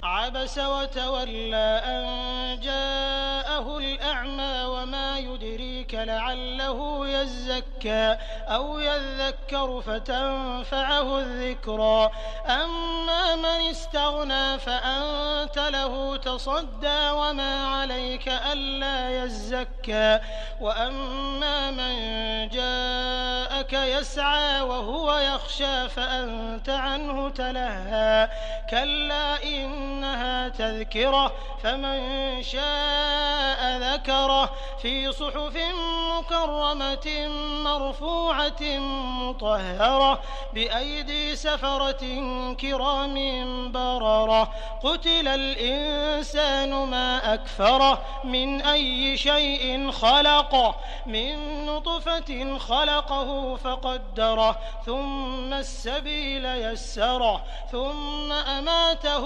عبس وتولى أن جاءه الأعمى وما يدريك لعله يزكى أو يذكر فتنفعه الذكرى أما من استغنى فأنت له تصدى وما عليك ألا يزكى وأما من جاءك يسعى وهو يخشى فأنت عنه تلهى كلا إنها تذكرة فمن شاء ذكره في صحف مكرمة مرفوعة مطهرة بأيدي سفرة كرام بررة قتل الإنسان ما أكفره من أي شيء خلقه من نطفة خلقه فقدره ثم السبيل يسره ثم أماته